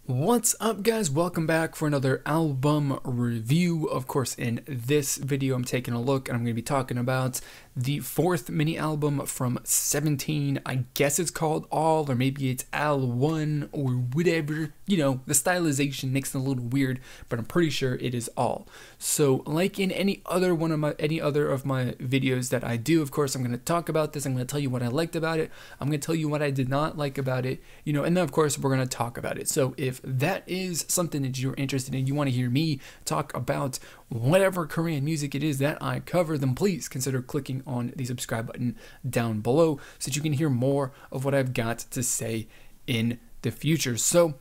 What's up, guys? Welcome back for another album review. Of course, in this video I'm taking a look and I'm going to be talking about the fourth mini album from 17. I guess it's called All, or maybe it's Al1 or whatever. You know, the stylization makes it a little weird, but I'm pretty sure it is All. So like in any other of my videos that I do, of course, I'm going to talk about this. I'm going to tell you what I liked about it. I'm going to tell you what I did not like about it, you know, and then of course we're going to talk about it. So if that is something that you're interested in, you want to hear me talk about whatever Korean music it is that I cover, then please consider clicking on the subscribe button down below so that you can hear more of what I've got to say in the future. So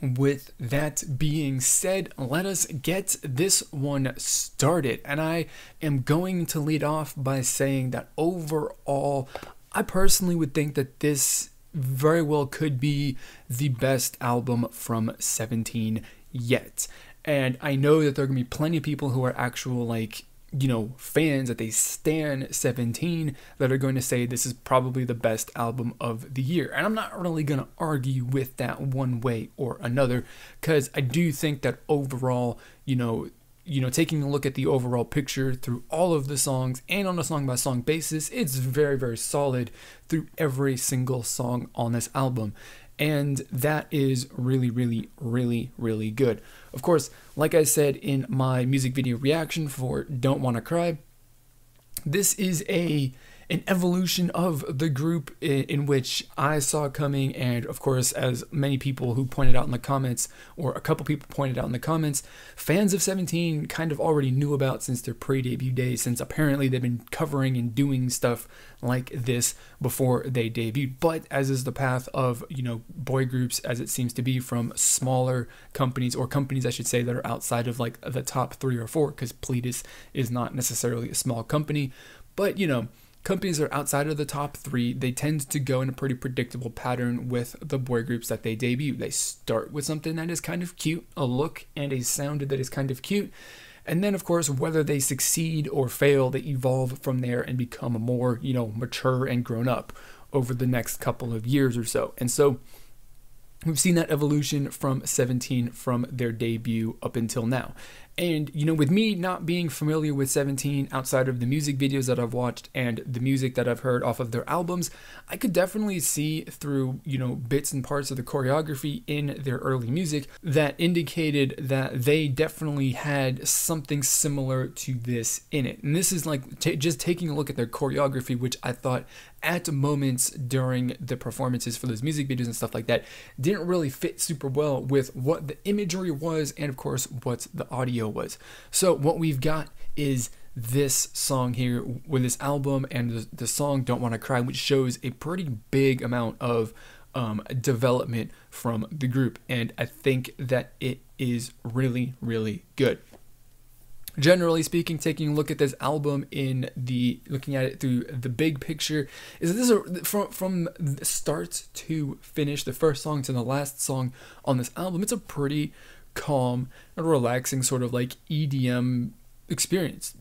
with that being said, let us get this one started. And I am going to lead off by saying that overall, I personally would think that this very well could be the best album from 17 yet. And I know that there are going to be plenty of people who are actual, like, you know, fans, that they stan 17, that are going to say this is probably the best album of the year. And I'm not really going to argue with that one way or another, because I do think that overall, you know, taking a look at the overall picture through all of the songs and on a song by song basis, it's very, very solid through every single song on this album. And that is really, really, really, really good. Of course, like I said in my music video reaction for Don't Wanna Cry, this is an evolution of the group in which I saw coming, and of course, as many people who pointed out in the comments, or a couple people pointed out in the comments, fans of 17 kind of already knew about since their pre-debut days, since apparently they've been covering and doing stuff like this before they debuted. But as is the path of, you know, boy groups, as it seems to be, from smaller companies, or companies I should say, that are outside of like the top 3 or 4, because Pledis is not necessarily a small company, but you know, companies that are outside of the top 3, they tend to go in a pretty predictable pattern with the boy groups that they debut. They start with something that is kind of cute, a look and a sound that is kind of cute, and then of course, whether they succeed or fail, they evolve from there and become more, you know, mature and grown up over the next couple of years or so. And so we've seen that evolution from 17 from their debut up until now. And, you know, with me not being familiar with 17 outside of the music videos that I've watched and the music that I've heard off of their albums, I could definitely see through, you know, bits and parts of the choreography in their early music that indicated that they definitely had something similar to this in it. And this is like just taking a look at their choreography, which I thought at moments during the performances for those music videos and stuff like that didn't really fit super well with what the imagery was and of course what the audio was. So what we've got is this song here with this album and the song Don't Wanna Cry, which shows a pretty big amount of development from the group, and I think that it is really, really good. Generally speaking, taking a look at this album looking at it through the big picture, is this from start to finish, the first song to the last song on this album, it's a pretty calm and relaxing sort of like EDM experience.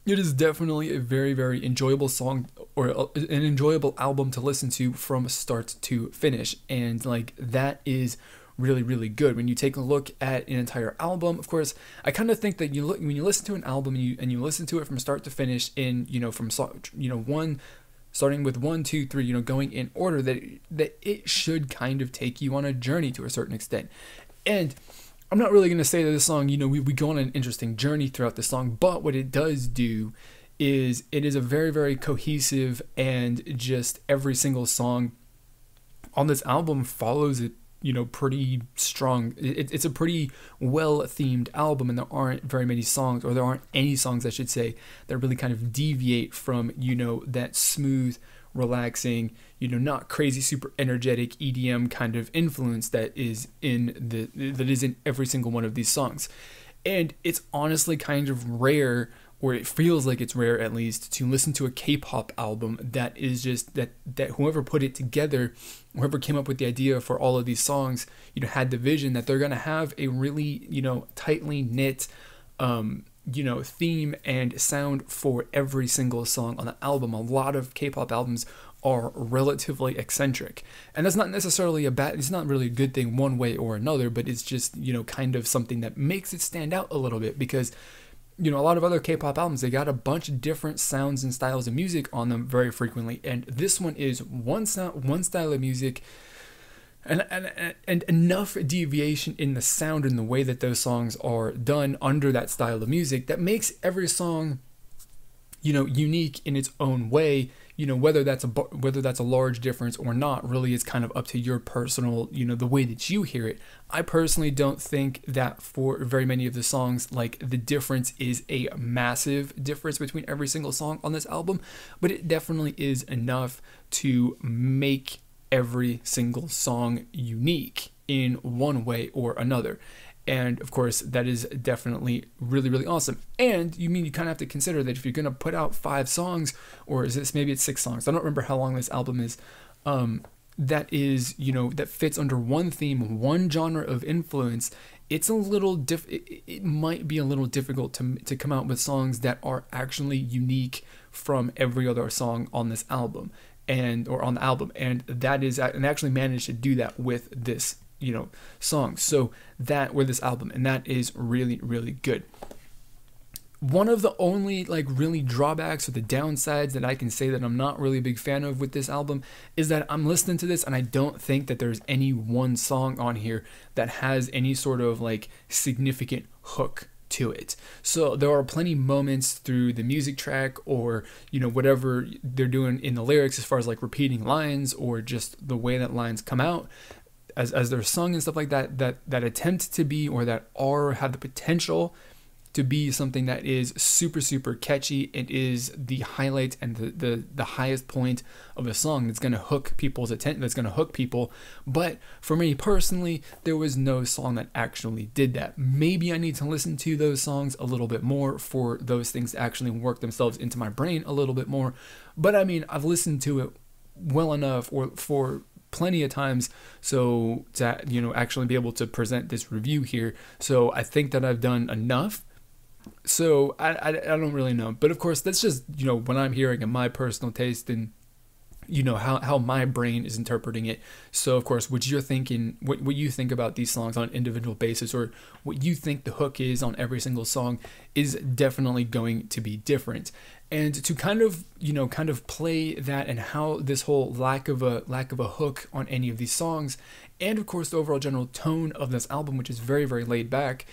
It is definitely a very, very enjoyable song, or an enjoyable album to listen to from start to finish, and like that is really, really good. When you take a look at an entire album, of course, I kind of think that when you listen to an album and you listen to it from start to finish in, you know, from, you know, starting with 1, 2, 3, you know, going in order, that it should kind of take you on a journey to a certain extent. And I'm not really going to say that this song, you know, we go on an interesting journey throughout the song, but what it does do is it is a very, very cohesive, and just every single song on this album follows it, you know, pretty strong. It's a pretty well-themed album, and there aren't very many songs, or there aren't any songs, I should say, that really kind of deviate from, you know, that smooth, relaxing, you know, not crazy, super energetic EDM kind of influence that is in every single one of these songs. And it's honestly kind of rare, or it feels like it's rare at least, to listen to a K-pop album that is just that whoever put it together, whoever came up with the idea for all of these songs, you know, had the vision that they're going to have a really, you know, tightly knit you know, theme and sound for every single song on the album. A lot of K-pop albums are relatively eccentric. And that's not necessarily it's not really a good thing one way or another, but it's just, kind of something that makes it stand out a little bit because, a lot of other K-pop albums, they got a bunch of different sounds and styles of music on them very frequently. And this one is one sound, one style of music, and enough deviation in the sound and the way that those songs are done under that style of music that makes every song, unique in its own way. Whether that's a large difference or not really is kind of up to your personal, the way that you hear it. I personally don't think that for very many of the songs, like, the difference is a massive difference between every single song on this album, but it definitely is enough to make every single song unique in one way or another. And of course, that is definitely really, really awesome. And you kind of have to consider that if you're going to put out 5 songs, or maybe it's 6 songs, I don't remember how long this album is, that is, that fits under one theme, one genre of influence, it's a little it might be a little difficult to come out with songs that are actually unique from every other song on this album or on the album. And and actually managed to do that with this songs. So with this album, and that is really, really good. One of the only really drawbacks or the downsides that I can say that I'm not really a big fan of with this album is that I'm listening to this and I don't think that there's any one song on here that has any sort of significant hook to it. So there are plenty moments through the music track or whatever they're doing in the lyrics as far as repeating lines or just the way that lines come out as they're sung and stuff like that attempt to be, or that have the potential to be, something that is super, super catchy and is the highlight and the highest point of a song that's going to hook people's attention, that's going to hook people. But for me personally, there was no song that actually did that. Maybe I need to listen to those songs a little bit more for those things to actually work themselves into my brain a little bit more. But I've listened to it well enough or for plenty of times so to actually be able to present this review here. So I think that I've done enough. So I don't really know, but of course that's just when I'm hearing in my personal taste and how my brain is interpreting it. So of course what you think about these songs on an individual basis, or what you think the hook is on every single song, is definitely going to be different. And to kind of play that, and how this whole lack of a hook on any of these songs, and of course the overall general tone of this album, which is very, very laid back,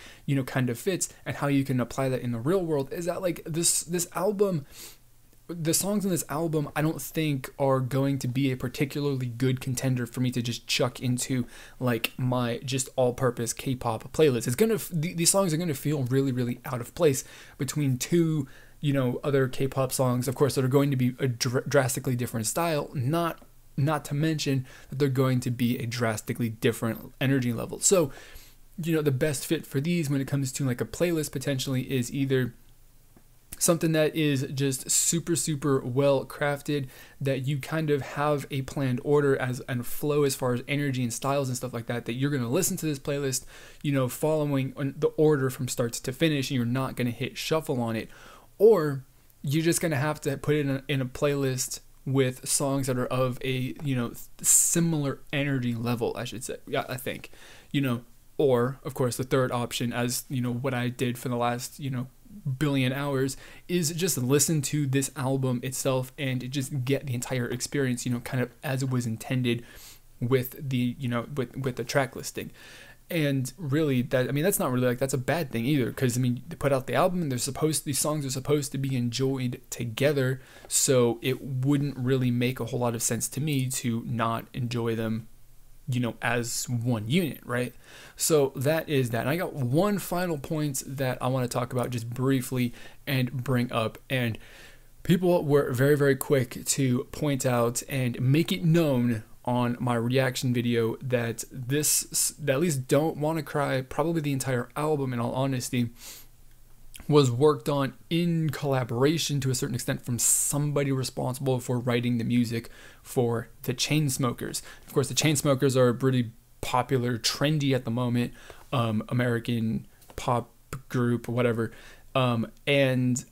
kind of fits, and how you can apply that in the real world, is that this album, the songs on this album, I don't think are going to be a particularly good contender for me to just chuck into my just all-purpose K-pop playlist. These songs are gonna feel really, really out of place between two other K-pop songs, of course, that are going to be a drastically different style, not to mention that they're going to be a drastically different energy level. So, the best fit for these when it comes to a playlist potentially is either something that is just super, super well crafted, that you kind of have a planned order and flow as far as energy and styles and stuff like that you're going to listen to this playlist, following the order from start to finish, and you're not going to hit shuffle on it. Or you're just going to have to put it in a playlist with songs that are of a, similar energy level, I should say. Yeah, I think, or of course the third option, as what I did for the last, billion hours, is just listen to this album itself and just get the entire experience, kind of as it was intended with the, with the track listing. And really, that's not really that's a bad thing either, because they put out the album and these songs are supposed to be enjoyed together, so it wouldn't really make a whole lot of sense to me to not enjoy them, as one unit, right? So that is that. And I got one final point that I want to talk about just briefly and bring up, and people were very, very quick to point out and make it known on my reaction video that at least Don't Wanna Cry, probably the entire album in all honesty, was worked on in collaboration to a certain extent from somebody responsible for writing the music for the Chainsmokers. Of course, the Chainsmokers are a pretty popular, trendy at the moment, American pop group or whatever. And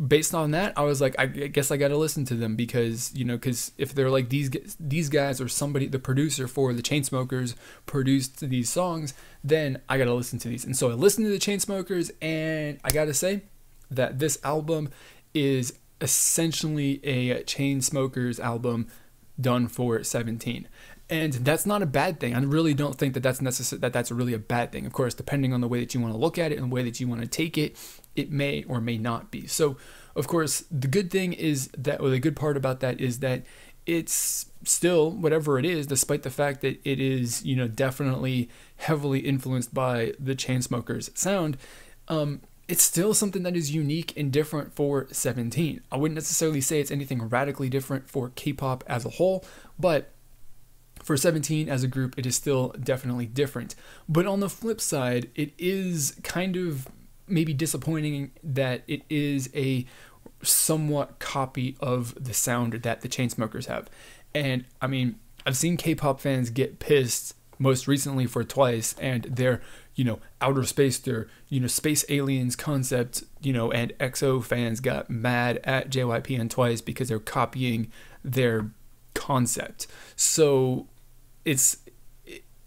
based on that, I was like, I guess I got to listen to them because, you know, because if they're like these guys or somebody, the producer for the Chainsmokers produced these songs, then I got to listen to these. And so I listened to the Chainsmokers, and I got to say that this album is essentially a Chainsmokers album done for 17. And that's not a bad thing. I really don't think that that's really a bad thing. Of course, depending on the way that you want to look at it and the way that you want to take it, it may or may not be. So, of course, the good thing is that, or the good part about that is that it's still whatever it is, despite the fact that it is, you know, definitely heavily influenced by the Chainsmokers sound. It's still something that is unique and different for 17. I wouldn't necessarily say it's anything radically different for K-pop as a whole, but for 17 as a group, it is still definitely different. But on the flip side, it is kind of maybe disappointing that it is a somewhat copy of the sound that the Chainsmokers have. And I mean, I've seen K-pop fans get pissed most recently for Twice and their, you know, outer space, their, you know, space aliens concept, you know, and EXO fans got mad at JYP and Twice because they're copying their concept. So it's,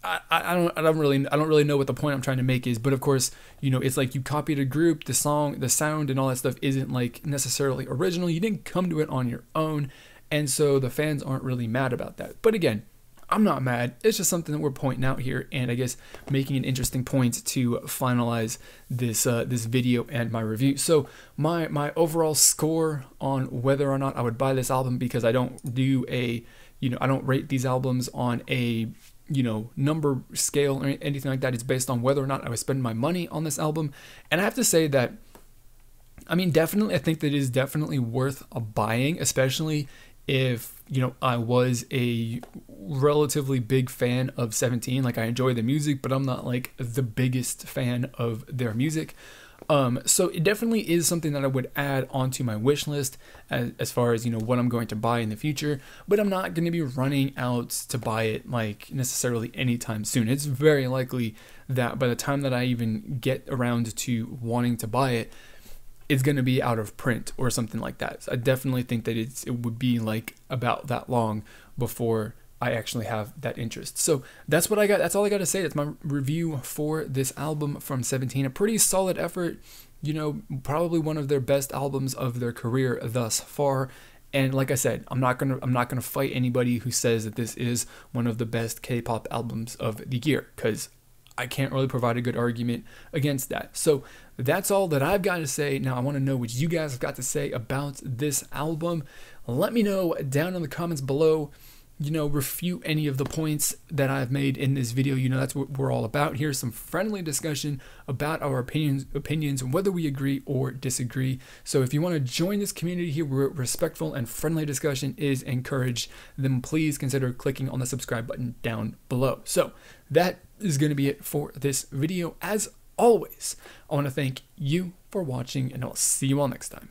I don't really know what the point I'm trying to make is, but of course, you know, it's like you copied a group, the song, the sound and all that stuff isn't like necessarily original. You didn't come to it on your own. And so the fans aren't really mad about that. But again, I'm not mad. It's just something that we're pointing out here, and I guess making an interesting point to finalize this this video and my review. So my overall score on whether or not I would buy this album, because I don't do a, you know, I don't rate these albums on a, you know, number scale or anything like that. It's based on whether or not I would spend my money on this album. And I have to say that, I mean, definitely, I think that it is definitely worth a buying, especially if, you know, I was a relatively big fan of 17. Like, I enjoy the music, but I'm not like the biggest fan of their music. So it definitely is something that I would add onto my wish list as far as, you know, what I'm going to buy in the future, but I'm not going to be running out to buy it like necessarily anytime soon. It's very likely that by the time that I even get around to wanting to buy it, it's going to be out of print or something like that. So I definitely think that it would be like about that long before I actually have that interest. So that's what I got. That's all I got to say. That's my review for this album from 17. A pretty solid effort, you know, probably one of their best albums of their career thus far. And like I said, I'm not gonna fight anybody who says that this is one of the best K-pop albums of the year, because I can't really provide a good argument against that. So that's all that I've got to say. Now I want to know what you guys have got to say about this album. Let me know down in the comments below. You know, refute any of the points that I've made in this video. You know, that's what we're all about here. Some friendly discussion about our opinions, whether we agree or disagree. So if you want to join this community here where respectful and friendly discussion is encouraged, then please consider clicking on the subscribe button down below. So that is going to be it for this video. As always, I want to thank you for watching, and I'll see you all next time.